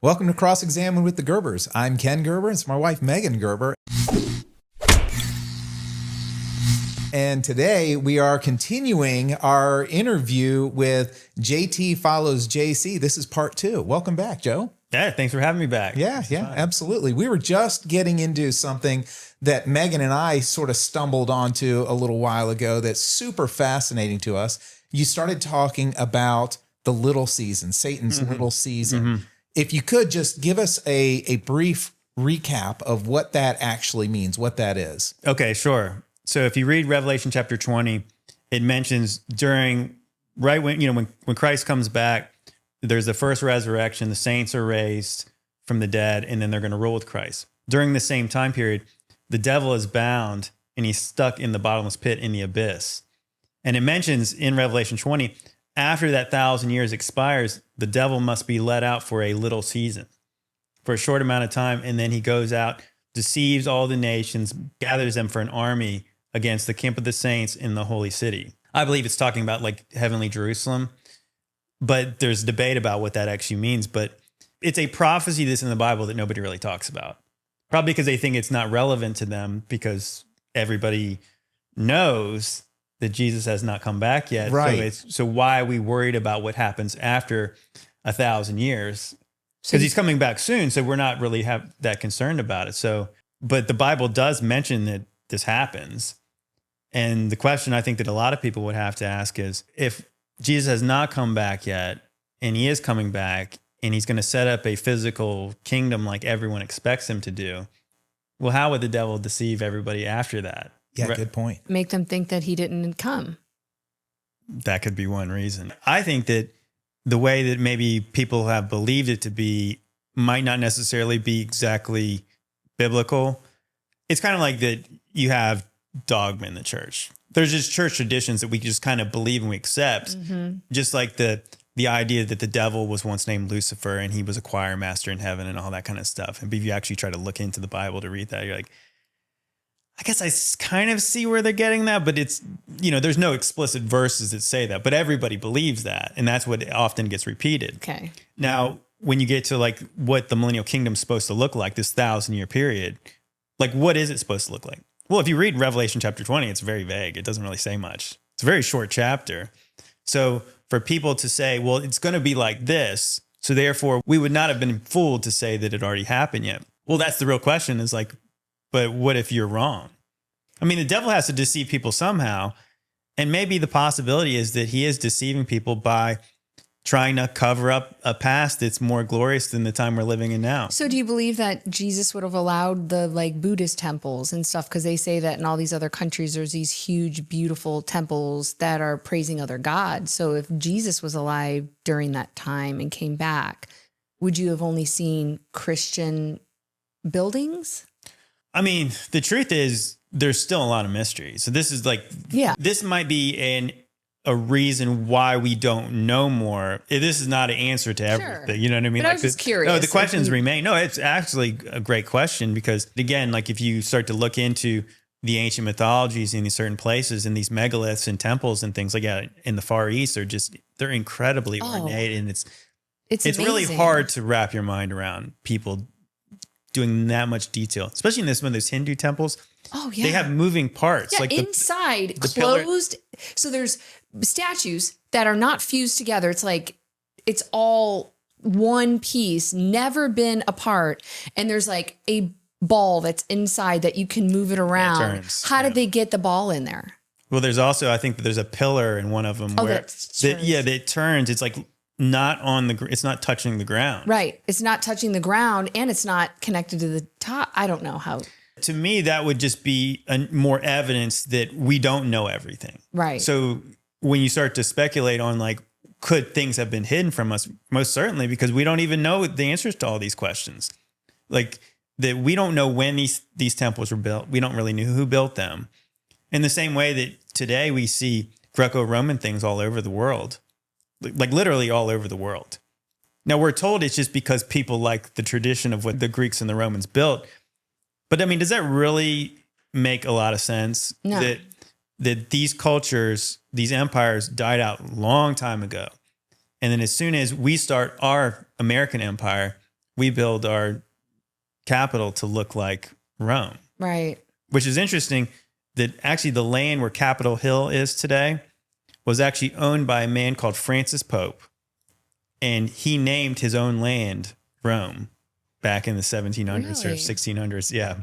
Welcome to Cross Examine with the Gerbers. I'm Ken Gerber. It's my wife, Megan Gerber. And today we are continuing our interview with JTfollowsJC. This is part 2. Welcome back, Joe. Yeah, thanks for having me back. Yeah, absolutely. We were just getting into something that Megan and I sort of stumbled onto a little while ago that's super fascinating to us. You started talking about the little season, Satan's little season. If you could just give us a brief recap of what that actually means, what that is. Okay, sure. So if you read Revelation chapter 20, it mentions when Christ comes back, there's the first resurrection, the saints are raised from the dead, and then they're going to rule with Christ. During the same time period, the devil is bound and he's stuck in the bottomless pit in the abyss. And it mentions in Revelation 20, after that 1,000 years expires, the devil must be let out for a little season, for a short amount of time. And then he goes out, deceives all the nations, gathers them for an army against the camp of the saints in the holy city. I believe it's talking about like heavenly Jerusalem, but there's debate about what that actually means. But it's a prophecy that's in the Bible that nobody really talks about. Probably because they think it's not relevant to them because everybody knows that Jesus has not come back yet. Right. So why are we worried about what happens after 1,000 years? Because he's coming back soon. So we're not really that concerned about it. So, but the Bible does mention that this happens. And the question I think that a lot of people would have to ask is, if Jesus has not come back yet, and he is coming back, and he's going to set up a physical kingdom like everyone expects him to do, well, how would the devil deceive everybody after that? Yeah, good point. Make them think that he didn't come. That could be one reason. I think that the way that maybe people have believed it to be might not necessarily be exactly biblical. It's kind of like that you have dogma in the church. There's just church traditions that we just kind of believe and we accept. Just like the idea that the devil was once named Lucifer and he was a choir master in heaven and all that kind of stuff. And if you actually try to look into the Bible to read that, you're like, I guess I kind of see where they're getting that, but it's, there's no explicit verses that say that, but everybody believes that. And that's what often gets repeated. Okay. Now, when you get to like what the millennial kingdom is supposed to look like, this 1,000-year period, like what is it supposed to look like? Well, if you read Revelation chapter 20, it's very vague. It doesn't really say much. It's a very short chapter. So for people to say, well, it's going to be like this, so therefore we would not have been fooled to say that it already happened yet. Well, that's the real question, is like, but what if you're wrong? I mean, the devil has to deceive people somehow. And maybe the possibility is that he is deceiving people by trying to cover up a past that's more glorious than the time we're living in now. So do you believe that Jesus would have allowed the Buddhist temples and stuff? Because they say that in all these other countries, there's these huge, beautiful temples that are praising other gods. So if Jesus was alive during that time and came back, would you have only seen Christian buildings? I mean, the truth is there's still a lot of mystery. So this is like, this might be a reason why we don't know more. This is not an answer to everything. You know what I mean? But I was just curious. No, the questions remain. No, it's actually a great question because, again, like if you start to look into the ancient mythologies in these certain places and these megaliths and temples and things like that in the Far East they're incredibly ornate, and it's really hard to wrap your mind around people doing that much detail, especially in some of those Hindu temples. Oh, yeah. They have moving parts. Yeah, like inside, the closed. So there's statues that are not fused together. It's like, it's all one piece, never been apart. And there's like a ball that's inside that you can move it around. How did they get the ball in there? Well, there's also, I think that there's a pillar in one of them where that turns. It's like not on it's not touching the ground. Right. It's not touching the ground and it's not connected to the top. I don't know how. To me, that would just be more evidence that we don't know everything. Right. So when you start to speculate on like, could things have been hidden from us? Most certainly, because we don't even know the answers to all these questions. Like that we don't know when these temples were built. We don't really know who built them. In the same way that today we see Greco-Roman things all over the world. Like literally all over the world. Now we're told it's just because people like the tradition of what the Greeks and the Romans built. But I mean, does that really make a lot of sense? No. That these cultures, these empires died out a long time ago. And then as soon as we start our American empire, we build our capital to look like Rome, Right. which is interesting that actually the land where Capitol Hill is today was actually owned by a man called Francis Pope. And he named his own land Rome back in the 1700s or Really? 1600s. Yeah.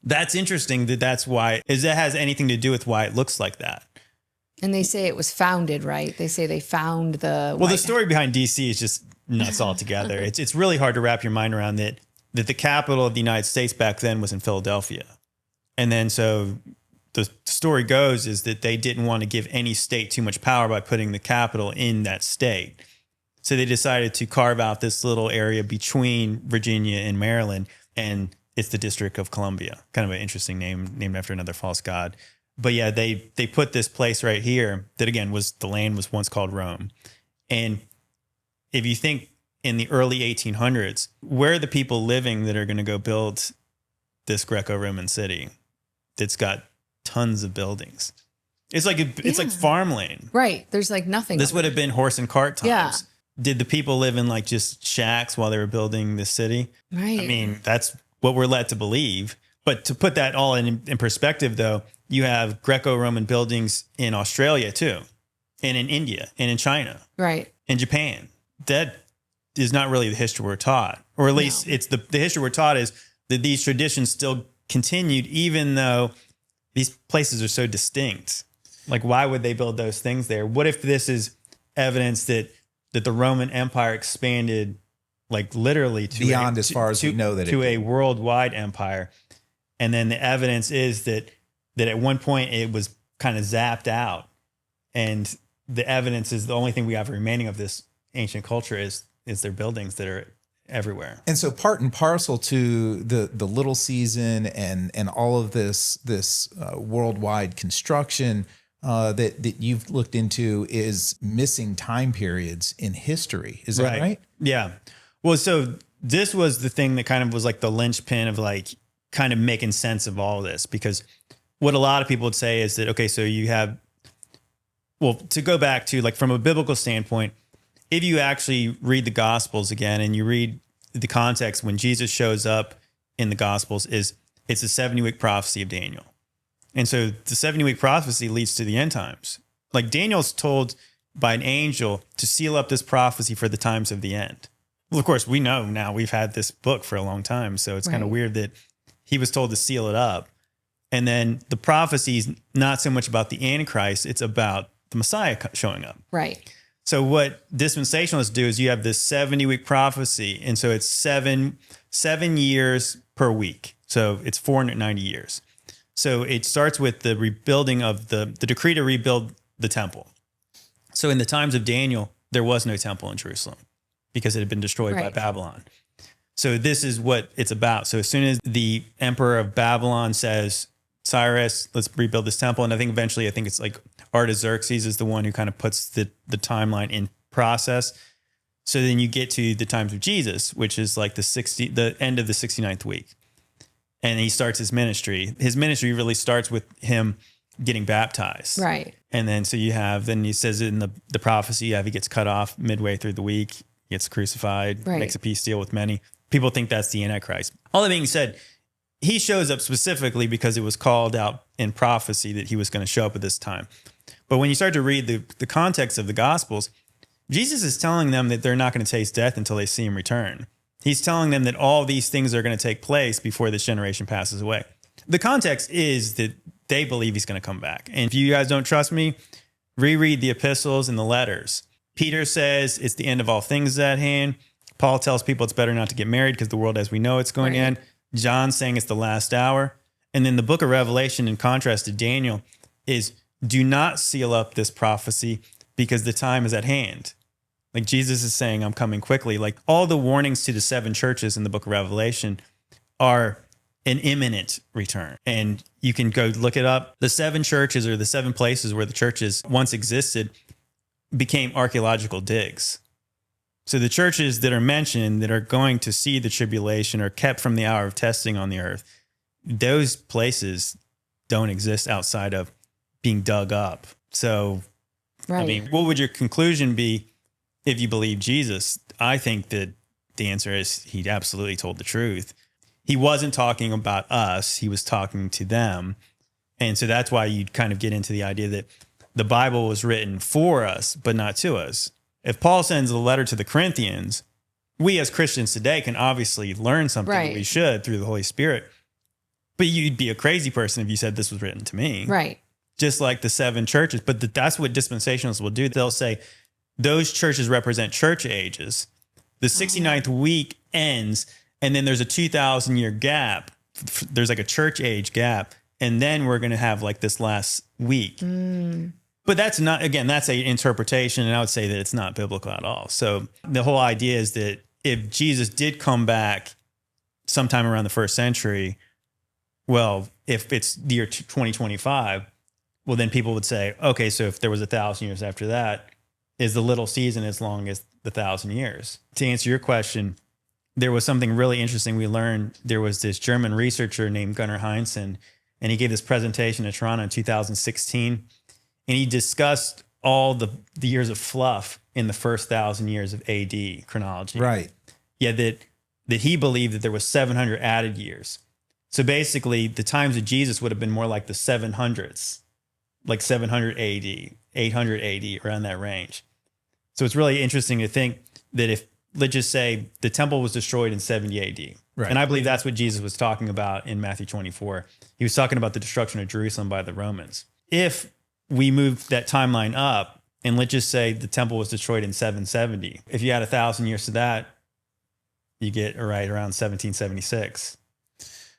That's interesting that's why, is that has anything to do with why it looks like that. And they say it was founded, right? They say they found the Well, the story behind DC is just nuts altogether. It's really hard to wrap your mind around that the capital of the United States back then was in Philadelphia. And then so the story goes is that they didn't want to give any state too much power by putting the capital in that state. So they decided to carve out this little area between Virginia and Maryland, and it's the District of Columbia. Kind of an interesting name, named after another false god. But yeah, they put this place right here that again the land was once called Rome. And if you think in the early 1800s, where are the people living that are going to go build this Greco-Roman city that's got tons of buildings? It's like like farmland. Right. There's like nothing. This would have been horse and cart times. Yeah. Did the people live in like just shacks while they were building this city? Right. I mean, that's what we're led to believe. But to put that all in perspective, though, you have Greco-Roman buildings in Australia too, and in India, and in China, Right. in Japan. That is not really the history we're taught, or at least it's the history we're taught is that these traditions still continued, even though these places are so distinct. Like, why would they build those things there? What if this is evidence that the Roman Empire expanded, like literally to Beyond as far as we know that it to did. a worldwide empire, and then the evidence is that at one point it was kind of zapped out, and the evidence is the only thing we have remaining of this ancient culture is their buildings that are everywhere. And so part and parcel to the little season and all of this worldwide construction that you've looked into is missing time periods in history. Is that right? Yeah. Well, so this was the thing that kind of was like the linchpin of like kind of making sense of all of this, because what a lot of people would say is that, okay, so you have, well, to go back to like from a biblical standpoint, if you actually read the Gospels again and you read the context when Jesus shows up in the Gospels, it's a 70-week prophecy of Daniel. And so the 70-week prophecy leads to the end times. Like Daniel's told by an angel to seal up this prophecy for the times of the end. Well, of course, we know now, we've had this book for a long time, so it's kind of weird that he was told to seal it up. And then the prophecy is not so much about the Antichrist, it's about the Messiah showing up. Right. So what dispensationalists do is you have this 70-week prophecy, and so it's seven years per week. So it's 490 years. So it starts with the rebuilding of the decree to rebuild the temple. So in the times of Daniel, there was no temple in Jerusalem because it had been destroyed by Babylon. So this is what it's about. So as soon as the emperor of Babylon says, Cyrus, let's rebuild this temple. And I think eventually, it's like Artaxerxes is the one who kind of puts the timeline in process. So then you get to the times of Jesus, which is like the end of the 69th week. And he starts his ministry. His ministry really starts with him getting baptized. Right. And then so you have, then he says in the prophecy, he gets cut off midway through the week, gets crucified, makes a peace deal with many. People think that's the Antichrist. All that being said, he shows up specifically because it was called out in prophecy that he was going to show up at this time. But when you start to read the context of the Gospels, Jesus is telling them that they're not going to taste death until they see him return. He's telling them that all these things are going to take place before this generation passes away. The context is that they believe he's going to come back. And if you guys don't trust me, reread the epistles and the letters. Peter says it's the end of all things at hand. Paul tells people it's better not to get married because the world as we know it's going to end. John's saying it's the last hour. And then the book of Revelation, in contrast to Daniel, is do not seal up this prophecy because the time is at hand. Like Jesus is saying, I'm coming quickly. Like all the warnings to the 7 churches in the book of Revelation are an imminent return. And you can go look it up. The 7 churches, or the 7 places where the churches once existed, became archaeological digs. So the churches that are mentioned that are going to see the tribulation are kept from the hour of testing on the earth. Those places don't exist outside of being dug up. So, I mean, what would your conclusion be if you believe Jesus? I think that the answer is he absolutely told the truth. He wasn't talking about us. He was talking to them. And so that's why you kind of get into the idea that the Bible was written for us, but not to us. If Paul sends a letter to the Corinthians, we as Christians today can obviously learn something that we should through the Holy Spirit. But you'd be a crazy person if you said this was written to me. Right. Just like the 7 churches. But that's what dispensationalists will do. They'll say those churches represent church ages. The 69th week ends, and then there's a 2,000 year gap. There's like a church age gap. And then we're going to have like this last week. But that's not, again, that's an interpretation. And I would say that it's not biblical at all. So the whole idea is that if Jesus did come back sometime around the 1st century, well, if it's the year 2025, well, then people would say, okay, so if there was 1,000 years after that, is the little season as long as the 1,000 years? To answer your question, there was something really interesting we learned. There was this German researcher named Gunnar Heinzen, and he gave this presentation at Toronto in 2016, and he discussed all the years of fluff in the first 1,000 years of AD chronology. Right. Yeah, that he believed that there was 700 added years. So basically, the times of Jesus would have been more like the 700s, like 700 AD, 800 AD, around that range. So it's really interesting to think that if, let's just say, the temple was destroyed in 70 AD. Right. And I believe that's what Jesus was talking about in Matthew 24. He was talking about the destruction of Jerusalem by the Romans. If we move that timeline up, and let's just say the temple was destroyed in 770, if you add 1,000 years to that, you get right around 1776,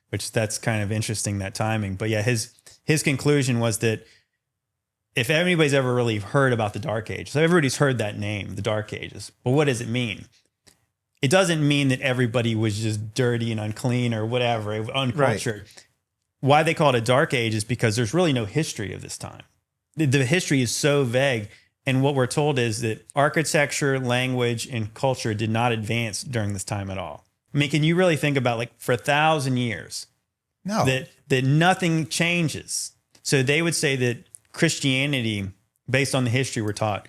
which that's kind of interesting, that timing. But yeah, his conclusion was that if anybody's ever really heard about the Dark Ages, so everybody's heard that name, the Dark Ages, but what does it mean? It doesn't mean that everybody was just dirty and unclean or whatever, uncultured. Right. Why they call it a Dark Age is because there's really no history of this time. The history is so vague. And what we're told is that architecture, language, and culture did not advance during this time at all. I mean, can you really think about, like, for 1,000 years, that nothing changes? So they would say that Christianity, based on the history we're taught,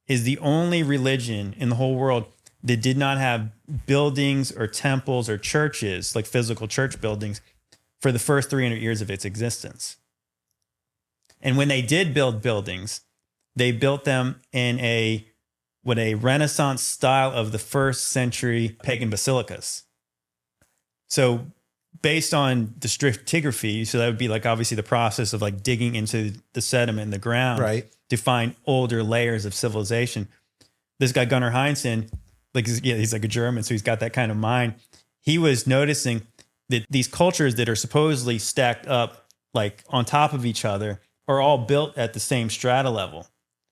is the only religion in the whole world that did not have buildings or temples or churches, like physical church buildings, for the first 300 years of its existence. And when they did build buildings, they built them in a Renaissance style of the 1st century pagan basilicas. So based on the stratigraphy, so that would be like obviously the process of like digging into the sediment in the ground to find older layers of civilization. This guy, Gunnar Heinzen, he's like a German, so he's got that kind of mind. He was noticing that these cultures that are supposedly stacked up like on top of each other are all built at the same strata level.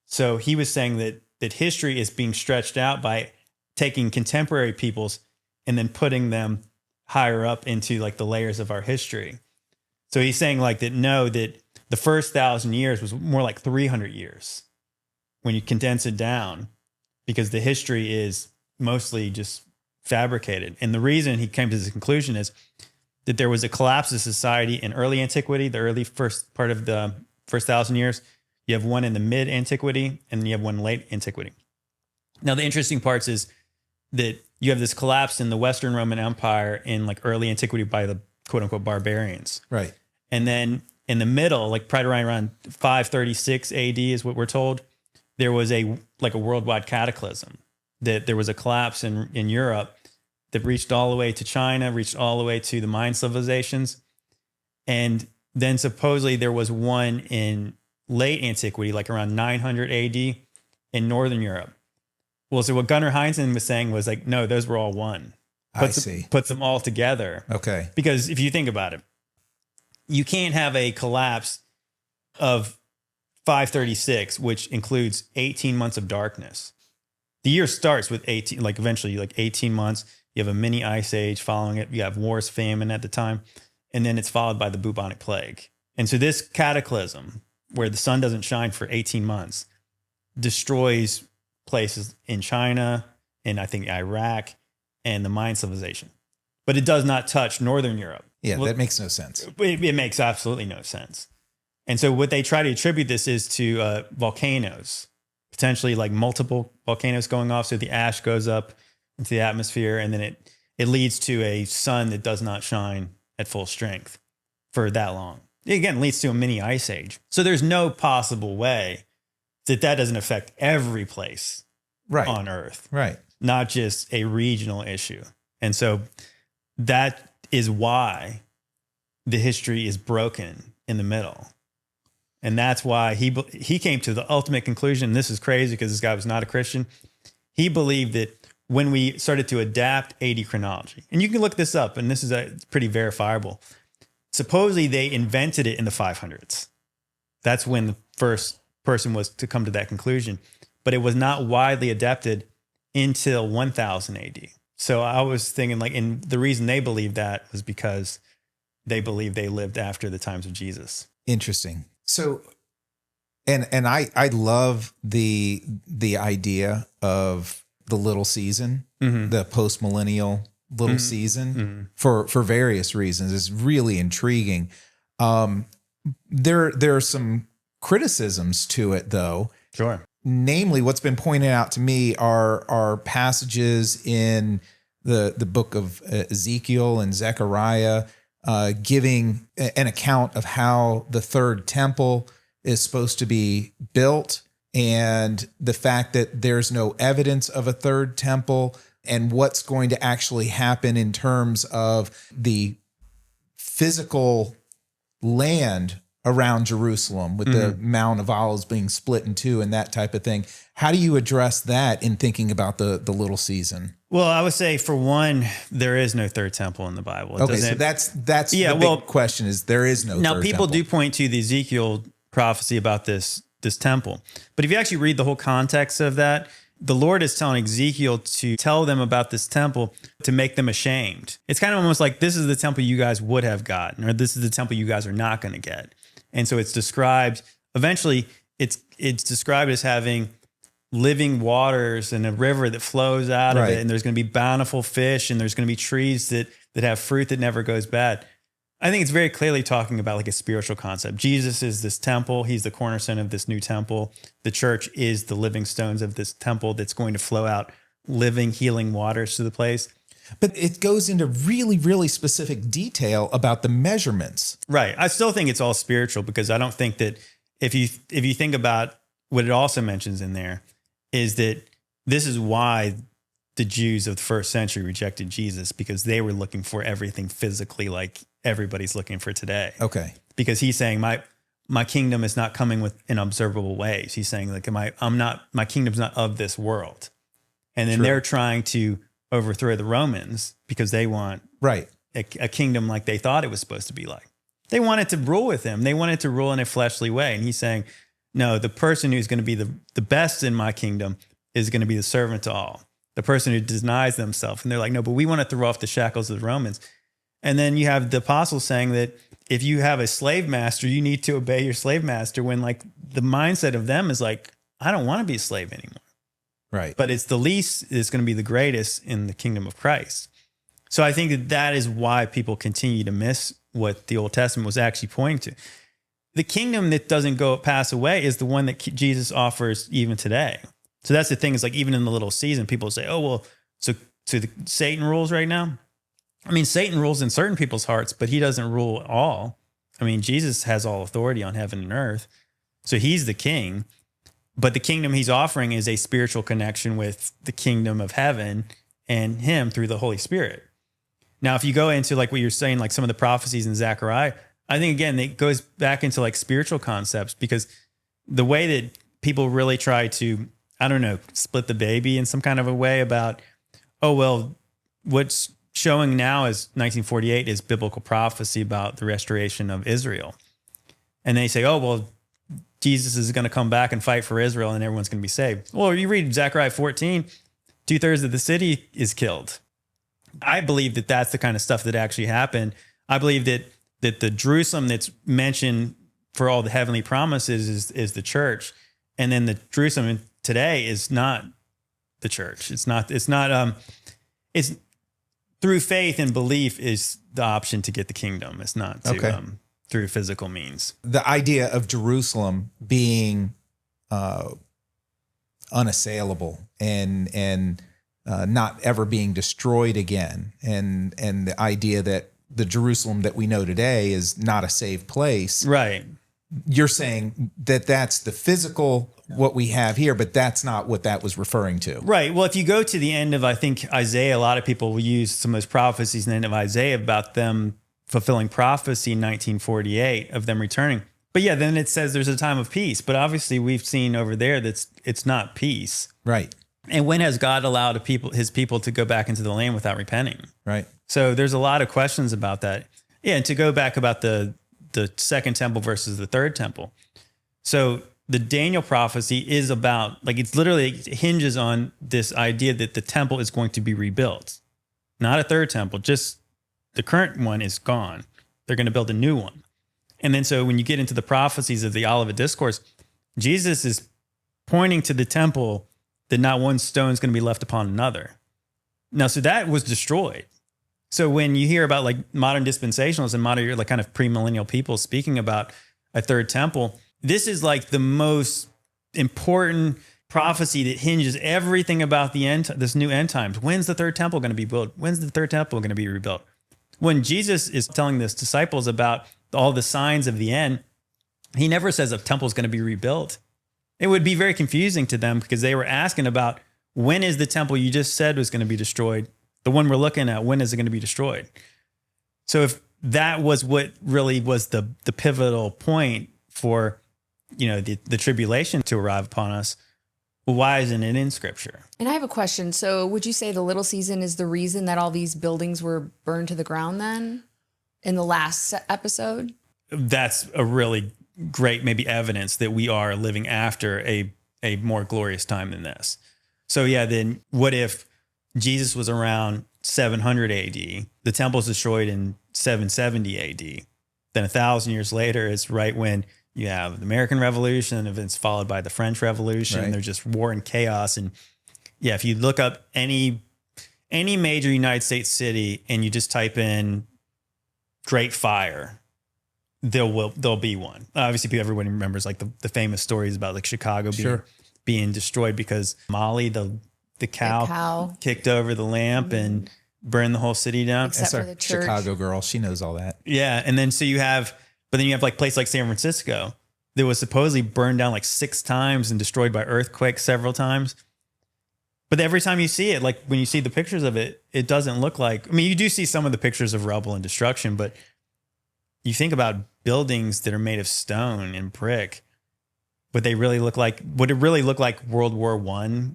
So he was saying that history is being stretched out by taking contemporary peoples and then putting them higher up into like the layers of our history. So he's saying like that the first 1,000 years was more like 300 years when you condense it down, because the history is mostly just fabricated. And the reason he came to this conclusion is that there was a collapse of society in early antiquity, the early first part of the first 1,000 years. You have one in the mid antiquity, and you have one late antiquity. Now, the interesting parts is that you have this collapse in the Western Roman Empire in like early antiquity by the quote unquote barbarians. Right. And then in the middle, like probably around 536 AD is what we're told, there was a worldwide cataclysm, that there was a collapse in Europe that reached all the way to China, reached all the way to the Mayan civilizations. And then supposedly there was one in late antiquity, like around 900 AD in Northern Europe. Well, so what Gunnar Heinzen was saying was like, no, those were all one. Puts them all together. Okay. Because if you think about it, you can't have a collapse of 536, which includes 18 months of darkness. The year starts with 18, like eventually like 18 months. You have a mini ice age following it. You have wars, famine at the time. And then it's followed by the bubonic plague. And so this cataclysm, where the sun doesn't shine for 18 months, destroys places in China and I think Iraq and the Mayan civilization. But it does not touch Northern Europe. Yeah, that makes no sense. It makes absolutely no sense. And so what they try to attribute this is to volcanoes, potentially like multiple volcanoes going off. So the ash goes up into the atmosphere, and then it leads to a sun that does not shine at full strength for that long. It again leads to a mini ice age. So there's no possible way that doesn't affect every place on Earth, Right. not just a regional issue. And so that is why the history is broken in the middle. And that's why he came to the ultimate conclusion. This is crazy because this guy was not a Christian. He believed that when we started to adapt AD chronology, and you can look this up, and this is pretty verifiable. Supposedly they invented it in the 500s. That's when the first person was to come to that conclusion, but it was not widely adapted until 1000 AD. So I was thinking and the reason they believed that was because they believed they lived after the times of Jesus. Interesting. So, and I love the idea of the little season, the post-millennial little season for various reasons. It's really intriguing. There are some criticisms to it though. Sure. Namely, what's been pointed out to me are passages in the book of Ezekiel and Zechariah giving an account of how the third temple is supposed to be built, and the fact that there's no evidence of a third temple, and what's going to actually happen in terms of the physical land around Jerusalem with the Mount of Olives being split in two and that type of thing. How do you address that in thinking about the little season? Well, I would say for one, there is no third temple in the Bible. Okay, so that's the big question is there is no now third people temple. do point to the Ezekiel prophecy about this temple. But if you actually read the whole context of that, the Lord is telling Ezekiel to tell them about this temple to make them ashamed. It's kind of almost like this is the temple you guys would have gotten, or this is the temple you guys are not going to get. And so it's described, eventually it's described as having living waters and a river that flows out of it. And there's going to be bountiful fish, and there's going to be trees that have fruit that never goes bad. I think it's very clearly talking about like a spiritual concept. Jesus is this temple. He's the cornerstone of this new temple. The church is the living stones of this temple that's going to flow out living, healing waters to the place. But it goes into really, really specific detail about the measurements. Right. I still think it's all spiritual, because I don't think that if you think about what it also mentions in there is that this is why the Jews of the first century rejected Jesus, because they were looking for everything physically like everybody's looking for today. Okay. Because he's saying my kingdom is not coming with in observable ways. He's saying like my kingdom's not of this world. And then they're trying to overthrow the Romans because they want a kingdom like they thought it was supposed to be like. They wanted to rule with him. They wanted to rule in a fleshly way. And he's saying, no, the person who's going to be the best in my kingdom is going to be the servant to all. The person who denies themselves. And they're like, no, but we want to throw off the shackles of the Romans. And then you have the apostles saying that if you have a slave master, you need to obey your slave master, when like the mindset of them is like, I don't want to be a slave anymore. Right. But it's the least is going to be the greatest in the kingdom of Christ. So I think that is why people continue to miss what the Old Testament was actually pointing to. The kingdom that doesn't pass away is the one that Jesus offers even today. So that's the thing, is like even in the little season, people say, oh, well, so Satan rules right now. I mean, Satan rules in certain people's hearts, but he doesn't rule all. I mean, Jesus has all authority on heaven and earth. So he's the king. But the kingdom he's offering is a spiritual connection with the kingdom of heaven and him through the Holy Spirit. Now, if you go into like what you're saying, like some of the prophecies in Zechariah, I think, again, it goes back into like spiritual concepts, because the way that people really try to, I don't know, split the baby in some kind of a way about, oh, well, what's showing now is 1948 is biblical prophecy about the restoration of Israel. And they say, oh, well, Jesus is going to come back and fight for Israel and everyone's going to be saved. Well, you read Zechariah 14, 2/3 of the city is killed. I believe that that's the kind of stuff that actually happened. I believe that the Jerusalem that's mentioned for all the heavenly promises is the church. And then the Jerusalem today is not the church. It's through faith and belief is the option to get the kingdom. It's not through physical means. The idea of Jerusalem being unassailable and not ever being destroyed again, and the idea that the Jerusalem that we know today is not a safe place. Right. You're saying that that's the physical, what we have here, but that's not what that was referring to. Right. Well, if you go to the end of, I think, Isaiah, a lot of people will use some of those prophecies in the end of Isaiah about them fulfilling prophecy in 1948 of them returning. But yeah, then it says there's a time of peace. But obviously we've seen over there that it's not peace. Right. And when has God allowed his people to go back into the land without repenting? Right. So there's a lot of questions about that. Yeah, and to go back about the second temple versus the third temple. So the Daniel prophecy is about, like, it's literally, it hinges on this idea that the temple is going to be rebuilt. Not a third temple, just the current one is gone. They're going to build a new one. And then so when you get into the prophecies of the Olivet Discourse, Jesus is pointing to the temple that not one stone is going to be left upon another. Now, so that was destroyed. So when you hear about like modern dispensationalists and modern like kind of premillennial people speaking about a third temple, this is like the most important prophecy that hinges everything about the end, this new end times. When's the third temple going to be built? When's the third temple going to be rebuilt? When Jesus is telling his disciples about all the signs of the end, he never says a temple is going to be rebuilt. It would be very confusing to them because they were asking about, when is the temple you just said was going to be destroyed? The one we're looking at, when is it going to be destroyed? So if that was what really was the pivotal point for, the tribulation to arrive upon us, why isn't it in Scripture? And I have a question. So would you say the little season is the reason that all these buildings were burned to the ground then in the last episode? That's a really great maybe evidence that we are living after a more glorious time than this. So yeah, then what if Jesus was around 700 AD, the temple's destroyed in 770 AD, then 1,000 years later, it's right when you have the American Revolution, and it's followed by the French Revolution. Right. There's just war and chaos. And yeah, if you look up any major United States city and you just type in Great Fire, there'll be one. Obviously, everybody remembers like the famous stories about like Chicago being destroyed because Molly, the cow kicked over the lamp and burned the whole city down. Except for the church. Chicago girl, she knows all that. Yeah, and then you have like places like San Francisco that was supposedly burned down like 6 times and destroyed by earthquakes several times. But every time you see it, like when you see the pictures of it, it doesn't look like, I mean, you do see some of the pictures of rubble and destruction, but you think about buildings that are made of stone and brick, would it really look like World War I,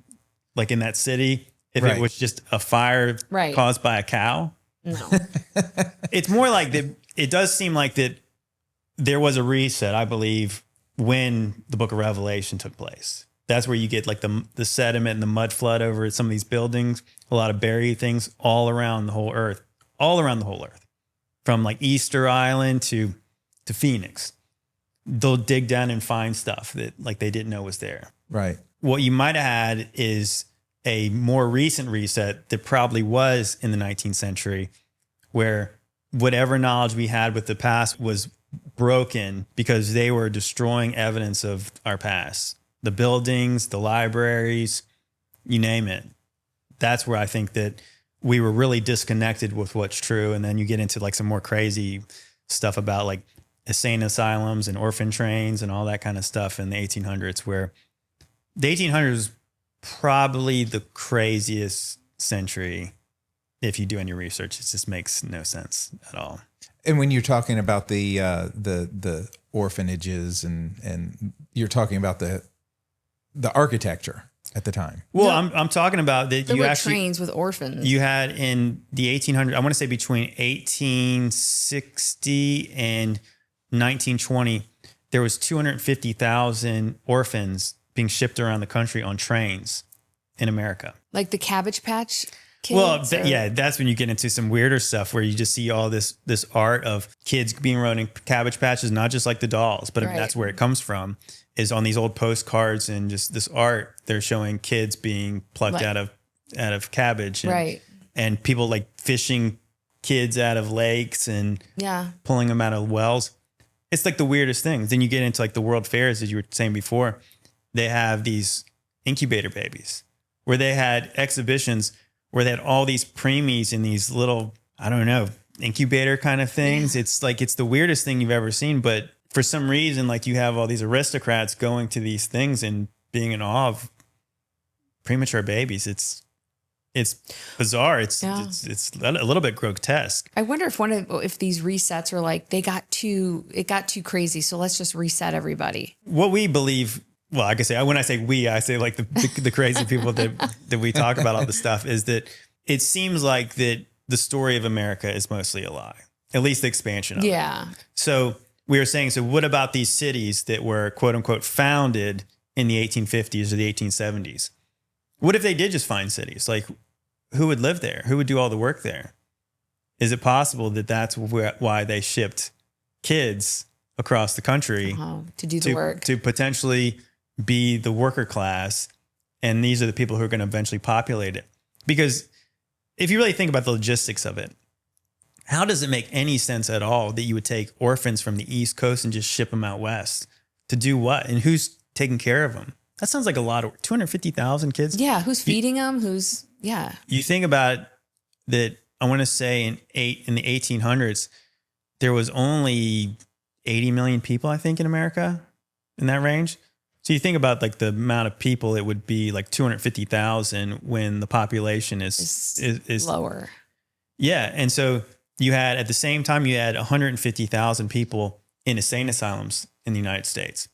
like in that city, if it was just a fire caused by a cow? No. It's more like that. It does seem like that there was a reset, I believe, when the book of Revelation took place. That's where you get like the sediment and the mud flood over some of these buildings, a lot of buried things all around the whole earth, from like Easter Island to Phoenix. They'll dig down and find stuff that like they didn't know was there. Right. What you might have had is a more recent reset that probably was in the 19th century, where whatever knowledge we had with the past was broken because they were destroying evidence of our past. The buildings, the libraries, you name it. That's where I think that we were really disconnected with what's true. And then you get into like some more crazy stuff about like insane asylums and orphan trains and all that kind of stuff in the 1800s, where the 1800s is probably the craziest century. If you do any research, it just makes no sense at all. And when you're talking about the orphanages and you're talking about the architecture at the time. Well, I'm talking about that. There were trains with orphans. You had in the 1800s, I want to say between 1860 and 1920, there was 250,000 orphans being shipped around the country on trains in America. Like the Cabbage Patch Kids? Well, that's when you get into some weirder stuff where you just see all this art of kids being run in Cabbage Patches, not just like the dolls, but that's where it comes from, is on these old postcards and just this art. They're showing kids being plucked out of cabbage. And, and people like fishing kids out of lakes and pulling them out of wells. It's like the weirdest things. Then you get into like the World Fairs, as you were saying before. They have these incubator babies. where they had exhibitions where they had all these preemies in these little, I don't know, incubator kind of things. Yeah. It's like, it's the weirdest thing you've ever seen. But for some reason, like you have all these aristocrats going to these things and being in awe of premature babies. It's bizarre. It's a little bit grotesque. I wonder if these resets are like, it got too crazy. So let's just reset everybody. What we believe, well, I can say, when I say we, I say like the crazy people that we talk about all this stuff, is that it seems like that the story of America is mostly a lie, at least the expansion of it. So we were saying, so what about these cities that were quote unquote founded in the 1850s or the 1870s? What if they did just find cities? Like, who would live there? Who would do all the work there? Is it possible that that's why they shipped kids across the country to do the work, to potentially be the worker class, and these are the people who are going to eventually populate it? Because if you really think about the logistics of it, how does it make any sense at all that you would take orphans from the East Coast and just ship them out west to do what? And who's taking care of them? That sounds like a lot of 250,000 kids. Yeah, who's feeding them? You think about that. I want to say in the 1800s, there was only 80 million people, I think, in America, in that range. So you think about like the amount of people, it would be like 250,000 when the population is lower. Yeah. And so you had, at the same time, you had 150,000 people in insane asylums in the United States.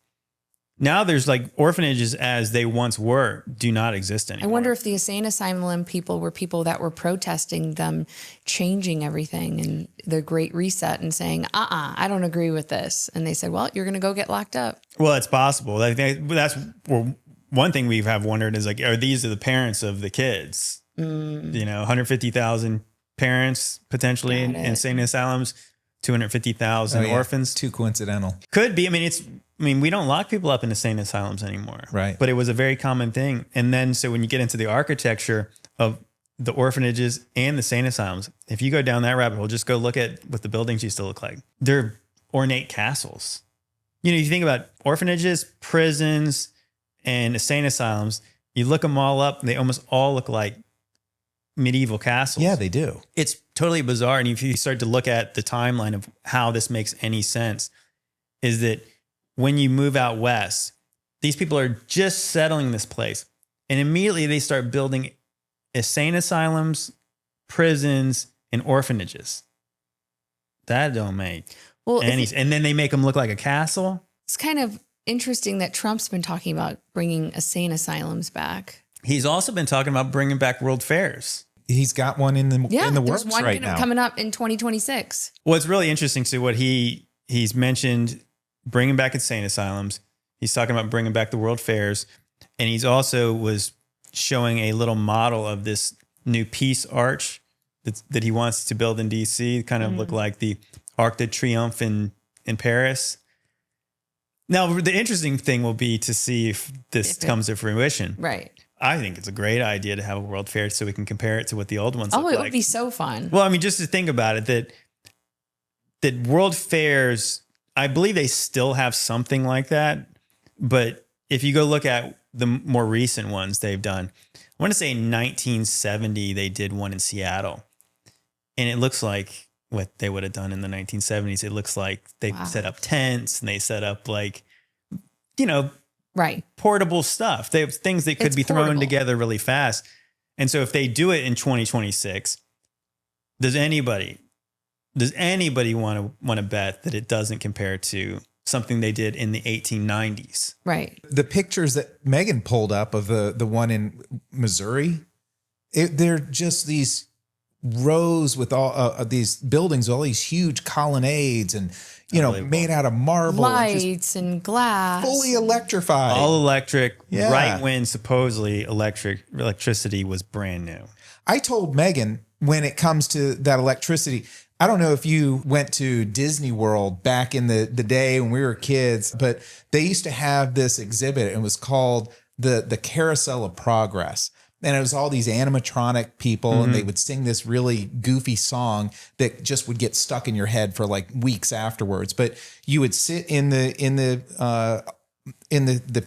Now there's like orphanages as they once were do not exist anymore. I wonder if the insane asylum people were people that were protesting them changing everything and the Great Reset and saying, I don't agree with this. And they said, well, you're going to go get locked up. Well, it's possible. I think that's one thing we have wondered is like, are these the parents of the kids? 150,000 parents potentially in insane asylums, 250,000 orphans. Too coincidental. Could be. I mean, we don't lock people up in insane asylums anymore. Right. But it was a very common thing. And then, so when you get into the architecture of the orphanages and the insane asylums, if you go down that rabbit hole, just go look at what the buildings used to look like. They're ornate castles. You think about orphanages, prisons, and insane asylums, you look them all up, and they almost all look like medieval castles. Yeah, they do. It's totally bizarre. And if you start to look at the timeline of how this makes any sense, is that when you move out west, these people are just settling this place, and immediately they start building insane asylums, prisons, and orphanages. That don't make any sense. And then they make them look like a castle. It's kind of interesting that Trump's been talking about bringing insane asylums back. He's also been talking about bringing back world fairs. He's got one in the works one right now. Coming up in 2026. Well, it's really interesting to what he's mentioned. Bringing back insane asylums. He's talking about bringing back the world fairs. And he's also was showing a little model of this new peace arch that he wants to build in DC, kind of look like the Arc de Triomphe in Paris. Now, the interesting thing will be to see if this comes to fruition. Right. I think it's a great idea to have a world fair so we can compare it to what the old ones look like. Oh, it would be so fun. Well, just to think about it, that world fairs, I believe they still have something like that. But if you go look at the more recent ones they've done, I want to say in 1970, they did one in Seattle. And it looks like what they would have done in the 1970s. It looks like they set up tents and they set up like, portable stuff. They have things that could be thrown together really fast. And so if they do it in 2026, does anybody want to bet that it doesn't compare to something they did in the 1890s? Right. The pictures that Megan pulled up of the one in Missouri, they're just these rows with all of these buildings, all these huge colonnades and, made out of marble. Lights and glass. Fully electrified. All electric, right when supposedly electricity was brand new. I told Megan, when it comes to that electricity, I don't know if you went to Disney World back in the day when we were kids, but they used to have this exhibit. It was called the Carousel of Progress. And it was all these animatronic people, and they would sing this really goofy song that just would get stuck in your head for like weeks afterwards. But you would sit in the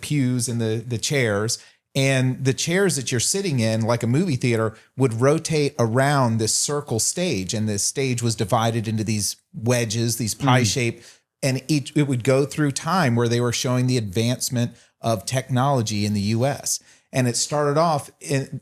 pews and the chairs, And the chairs that you're sitting in, like a movie theater, would rotate around this circle stage. And this stage was divided into these wedges, these pie shape, and it would go through time where they were showing the advancement of technology in the US. And it started off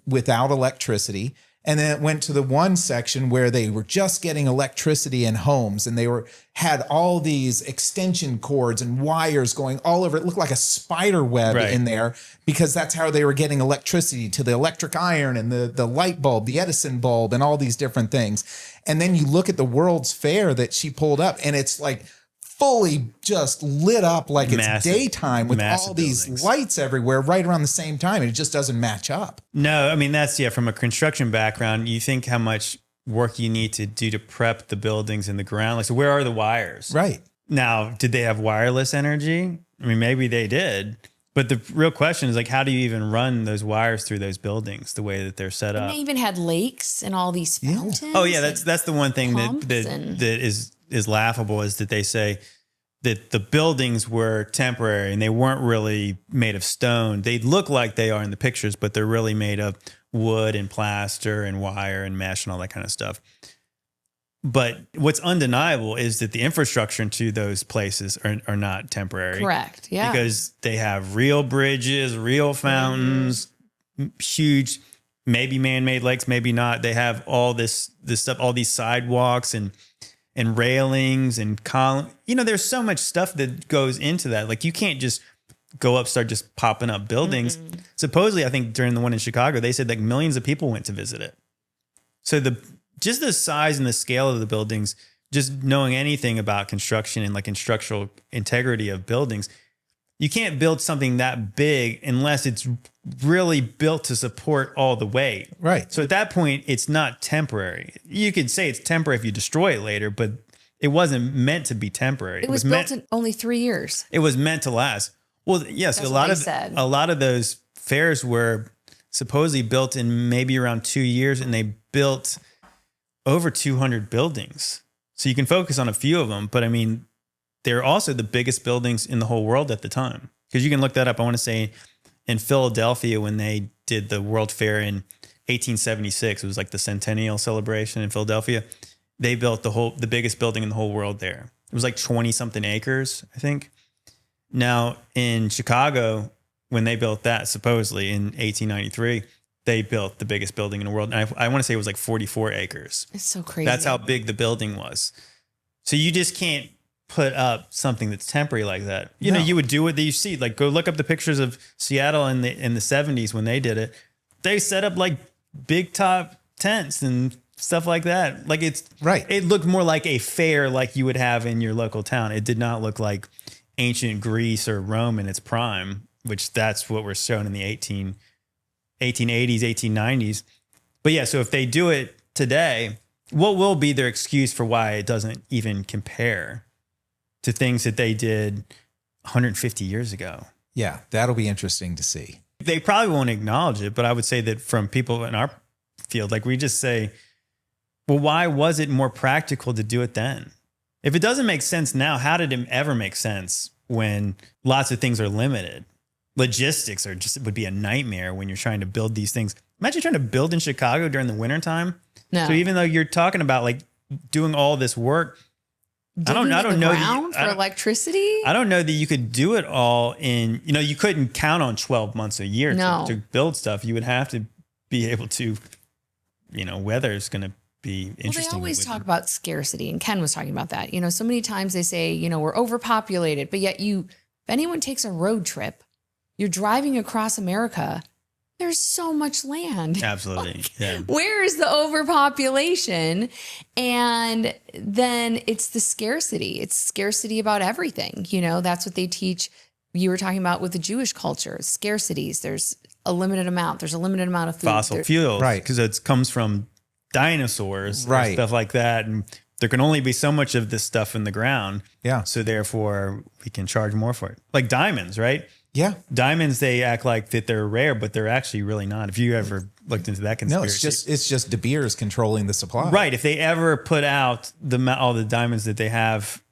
without electricity. And then it went to the one section where they were just getting electricity in homes, and they had all these extension cords and wires going all over. It looked like a spider web in there, because that's how they were getting electricity to the electric iron and the light bulb, the Edison bulb, and all these different things. And then you look at the World's Fair that she pulled up, and it's like fully just lit up like it's daytime with all these lights everywhere right around the same time. And it just doesn't match up. No, I mean, that's, from a construction background, you think how much work you need to do to prep the buildings in the ground. Like, so where are the wires? Right. Now, did they have wireless energy? I mean, maybe they did. But the real question is, like, how do you even run those wires through those buildings the way that they're set up? And they even had lakes and all these fountains. Oh, yeah, that's the one thing that is laughable, is that they say that the buildings were temporary and they weren't really made of stone. They look like they are in the pictures, but they're really made of wood and plaster and wire and mesh and all that kind of stuff. But what's undeniable is that the infrastructure into those places are not temporary. Correct. Yeah. Because they have real bridges, real fountains, huge, maybe man-made lakes, maybe not. They have all this stuff, all these sidewalks and railings and columns. There's so much stuff that goes into that. Like, you can't just go up, start just popping up buildings. Supposedly, I think during the one in Chicago, they said like millions of people went to visit it. So just the size and the scale of the buildings, just knowing anything about construction and like structural integrity of buildings, you can't build something that big unless it's really built to support all the weight. Right. So at that point, it's not temporary. You could say it's temporary if you destroy it later, but it wasn't meant to be temporary. It was built in only 3 years. It was meant to last. Well, yes, a lot of those fairs were supposedly built in maybe around 2 years, and they built over 200 buildings. So you can focus on a few of them, but I mean, they're also the biggest buildings in the whole world at the time. Because you can look that up. I want to say in Philadelphia, when they did the World Fair in 1876, it was like the centennial celebration in Philadelphia. They built the biggest building in the whole world there. It was like 20 something acres, I think. Now in Chicago, when they built that, supposedly in 1893, they built the biggest building in the world. And I want to say it was like 44 acres. It's so crazy. That's how big the building was. So you just can't put up something that's temporary like that. You know, you would do what you see. Like, go look up the pictures of Seattle in the 70s when they did it. They set up like big top tents and stuff like that. Like, it's right. It looked more like a fair like you would have in your local town. It did not look like ancient Greece or Rome in its prime, which that's what we're shown in the 1880s, 1890s. But yeah, so if they do it today, what will be their excuse for why it doesn't even compare to things that they did 150 years ago? Yeah, that'll be interesting to see. They probably won't acknowledge it, but I would say that from people in our field, like, we just say, well, why was it more practical to do it then? If it doesn't make sense now, how did it ever make sense when lots of things are limited? Logistics would be a nightmare when you're trying to build these things. Imagine trying to build in Chicago during the wintertime. No. So even though you're talking about like doing all this work, I don't know for electricity. I don't know that you could do it all in, you couldn't count on 12 months a year to build stuff. You would have to be able to, weather is going to be interesting. Well, they always talk about scarcity, and Ken was talking about that. So many times they say, we're overpopulated, but yet if anyone takes a road trip, you're driving across America, there's so much land. Absolutely. Yeah. Where is the overpopulation? And then it's the scarcity. It's scarcity about everything. That's what they teach. You were talking about with the Jewish culture, scarcities. There's a limited amount. There's a limited amount of food. Fossil fuels. Right. Because it comes from dinosaurs, right, stuff like that. And there can only be so much of this stuff in the ground. Yeah. So therefore we can charge more for it. Like diamonds, right? Yeah. Diamonds, they act like that they're rare, but they're actually really not. If you ever looked into that conspiracy. No, it's just De Beers controlling the supply. Right. If they ever put out all the diamonds that they have,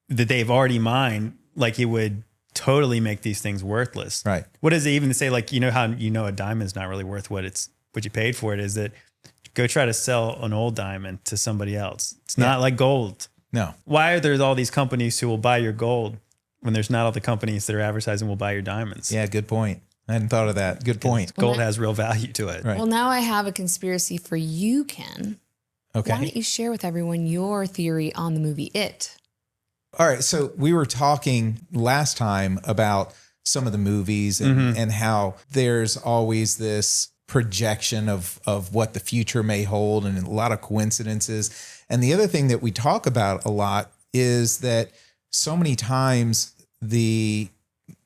that they've already mined, like, it would totally make these things worthless. Right. What does it even say? Like, you know how a diamond's not really worth what you paid for it, is that go try to sell an old diamond to somebody else. It's not like gold. No. Why are there all these companies who will buy your gold when there's not all the companies that are advertising will buy your diamonds? Yeah, good point. I hadn't thought of that. Good point. Gold has real value to it. Right. Well, now I have a conspiracy for you, Ken. Okay. Why don't you share with everyone your theory on the movie It? All right. So we were talking last time about some of the movies and how there's always this projection of what the future may hold and a lot of coincidences. And the other thing that we talk about a lot is that so many times the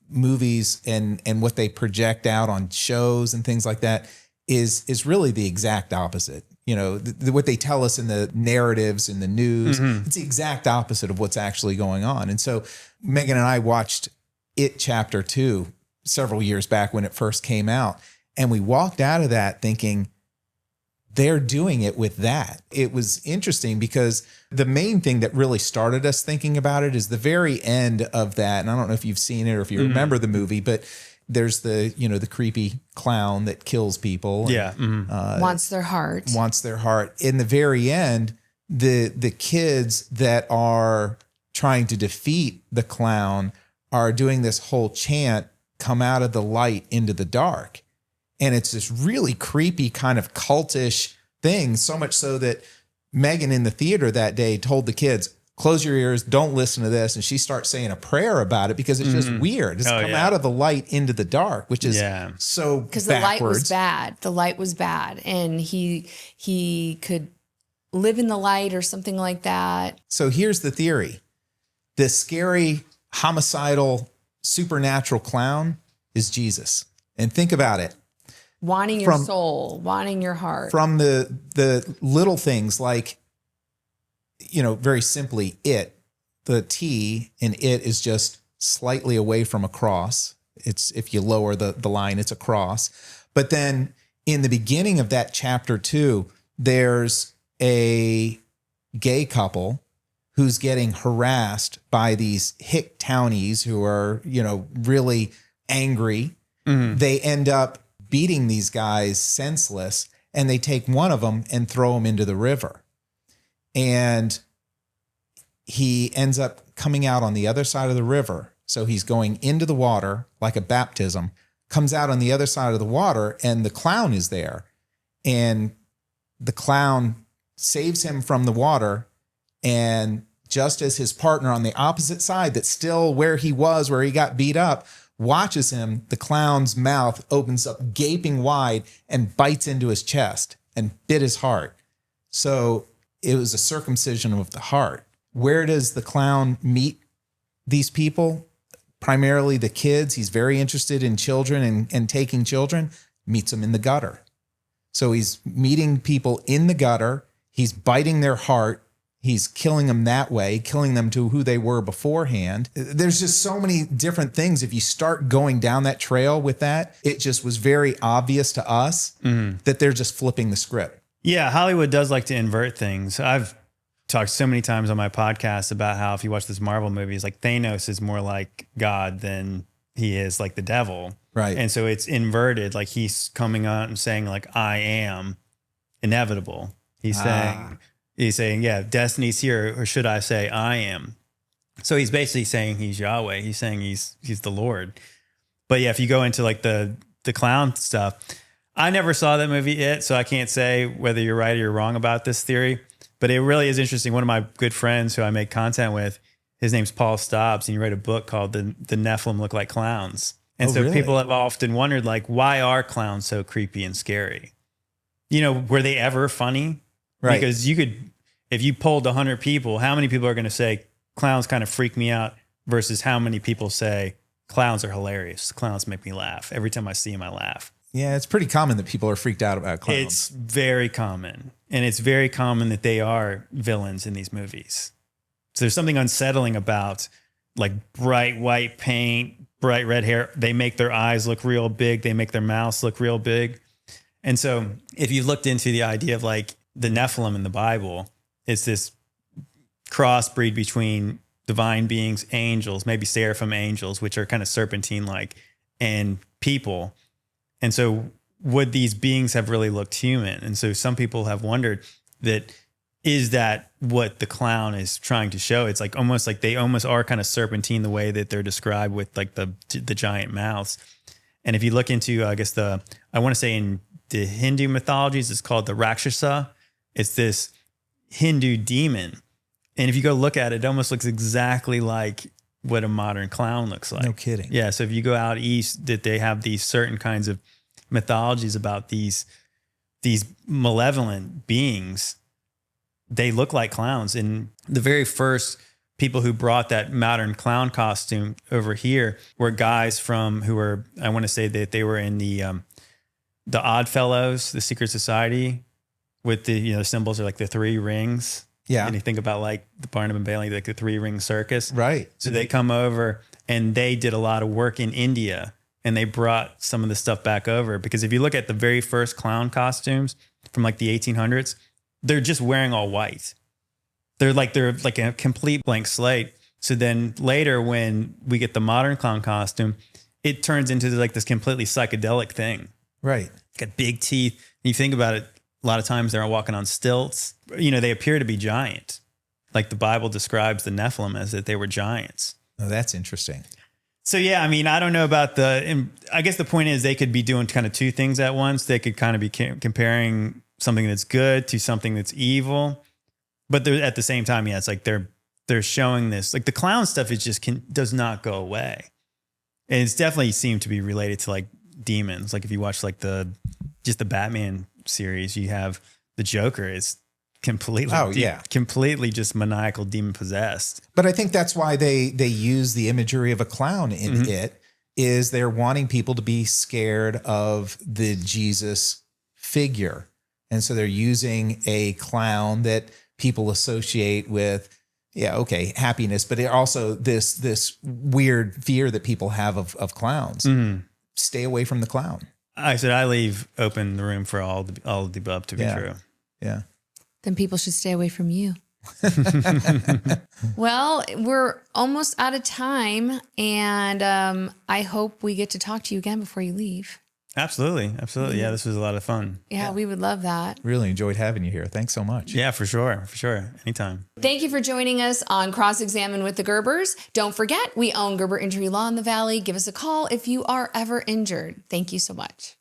movies and what they project out on shows and things like that is really the exact opposite. You know, what they tell us in the narratives in the news, it's the exact opposite of what's actually going on. And so Megan and I watched It Chapter 2 several years back when it first came out. And we walked out of that thinking, they're doing it with that. It was interesting because the main thing that really started us thinking about it is the very end of that. And I don't know if you've seen it or if you remember the movie, but there's the creepy clown that kills people. Yeah. Wants their heart. Wants their heart. In the very end, the kids that are trying to defeat the clown are doing this whole chant, come out of the light into the dark. And it's this really creepy kind of cultish thing, so much so that Megan in the theater that day told the kids, close your ears, don't listen to this. And she starts saying a prayer about it because it's just weird. It's come out of the light into the dark, which is so because the light was bad. The light was bad. And he could live in the light or something like that. So here's the theory. This scary, homicidal, supernatural clown is Jesus. And think about it. Wanting your soul, wanting your heart. From the little things like, very simply, the T in it is just slightly away from a cross. It's, if you lower the line, it's a cross. But then in the beginning of that chapter 2, there's a gay couple who's getting harassed by these hick townies who are, really angry. They end up beating these guys senseless, and they take one of them and throw him into the river. And he ends up coming out on the other side of the river. So he's going into the water like a baptism, comes out on the other side of the water, and the clown is there. And the clown saves him from the water. And just as his partner on the opposite side, that's still where he was, where he got beat up, watches him, the clown's mouth opens up gaping wide and bites into his chest and bit his heart. So it was a circumcision of the heart. Where does the clown meet these people? Primarily the kids. He's very interested in children and taking children. Meets them in the gutter. So he's meeting people in the gutter. He's biting their heart. He's killing them that way, killing them to who they were beforehand. There's just so many different things. If you start going down that trail with that, it just was very obvious to us that they're just flipping the script. Yeah, Hollywood does like to invert things. I've talked so many times on my podcast about how if you watch this Marvel movies, like Thanos is more like God than he is like the devil. Right. And so it's inverted. Like he's coming out and saying like, I am inevitable. He's saying, yeah, destiny's here, or should I say I am? So he's basically saying he's Yahweh. He's saying he's the Lord. But yeah, if you go into like the clown stuff, I never saw that movie It, so I can't say whether you're right or you're wrong about this theory. But it really is interesting. One of my good friends who I make content with, his name's Paul Stobbs, and he wrote a book called The Nephilim Look Like Clowns. And so people have often wondered, like, why are clowns so creepy and scary? Were they ever funny? Right. Because you could, if you polled 100 people, how many people are going to say clowns kind of freak me out versus how many people say clowns are hilarious? Clowns make me laugh. Every time I see them, I laugh. Yeah, it's pretty common that people are freaked out about clowns. It's very common. And it's very common that they are villains in these movies. So there's something unsettling about like bright white paint, bright red hair. They make their eyes look real big. They make their mouths look real big. And so if you looked into the idea of like the Nephilim in the Bible, it's this crossbreed between divine beings, angels, maybe seraphim angels, which are kind of serpentine-like, and people. And so would these beings have really looked human? And so some people have wondered that, is that what the clown is trying to show? It's like almost like they almost are kind of serpentine the way that they're described with like the giant mouths. And if you look into, I guess I want to say in the Hindu mythologies, it's called the Rakshasa. It's this Hindu demon. And if you go look at it, it almost looks exactly like what a modern clown looks like. No kidding. Yeah. So if you go out east, that they have these certain kinds of mythologies about these malevolent beings. They look like clowns. And the very first people who brought that modern clown costume over here were guys who were, I want to say that they were in the Odd Fellows, the secret society, with the symbols are like the three rings. Yeah. And you think about like the Barnum and Bailey, like the 3-ring circus. Right. So they come over and they did a lot of work in India, and they brought some of the stuff back over, because if you look at the very first clown costumes from like the 1800s, they're just wearing all white. They're like a complete blank slate. So then later when we get the modern clown costume, it turns into like this completely psychedelic thing. Right. Got big teeth. And you think about it, a lot of times they're walking on stilts. They appear to be giant. Like the Bible describes the Nephilim as that they were giants. Oh, that's interesting. So yeah, I mean, I don't know about I guess the point is they could be doing kind of two things at once. They could kind of be comparing something that's good to something that's evil. But they're at the same time, yeah, it's like they're showing this, like the clown stuff is just does not go away. And it's definitely seemed to be related to like demons. Like if you watch like the Batman series, you have the Joker is completely, completely just maniacal demon possessed. But I think that's why they use the imagery of a clown in it, is they're wanting people to be scared of the Jesus figure. And so they're using a clown that people associate with, happiness, but also this weird fear that people have of clowns. Stay away from the clown. I said I leave open the room for all of the above to be true. Yeah. Then people should stay away from you. Well, we're almost out of time, and I hope we get to talk to you again before you leave. Absolutely. Yeah, this was a lot of fun. Yeah, we would love that. Really enjoyed having you here. Thanks so much. Yeah, for sure. Anytime. Thank you for joining us on Cross Examine with the Gerbers. Don't forget, we own Gerber Injury Law in the Valley. Give us a call if you are ever injured. Thank you so much.